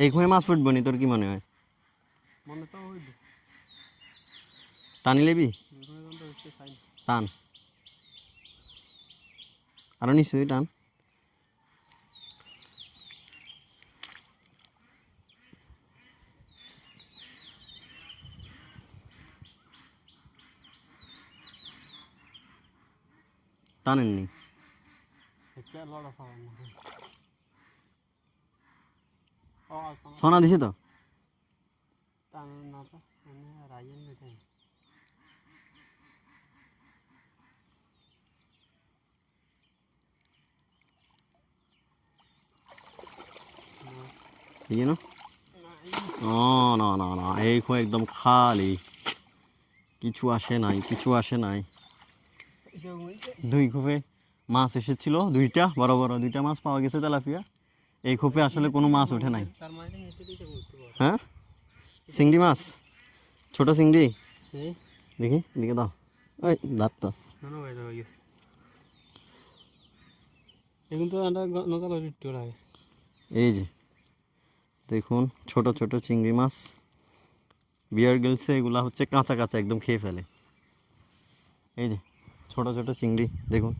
এই খুঁয়ে মাছ ফুটবো নি, তোর কি মনে হয়? মনে তো হইব। টানি লেবি? টান, আরো নিশ্চয়ই টান। টানেননি? সোনা দিছে তো? এই না, না না না, এই খুঁয়ে একদম খালি, কিছু আসে নাই, কিছু আসে নাই। দুই খোপে মাছ এসেছিল, দুইটা বড় বড় দুইটা মাছ পাওয়া গেছে তেলাপিয়া। এই খোপে আসলে কোনো মাছ ওঠে নাই। হ্যাঁ, চিংড়ি মাছ, ছোট চিংড়ি। দেখি দিকে দাও, ওই দাঁত তো। এই যে দেখুন ছোট ছোট চিংড়ি মাছ, বিয়ার গিলসে এগুলা হচ্ছে কাঁচা কাঁচা একদম খেয়ে ফেলে। এই যে ছোট ছোট চিংড়ি দেখুন।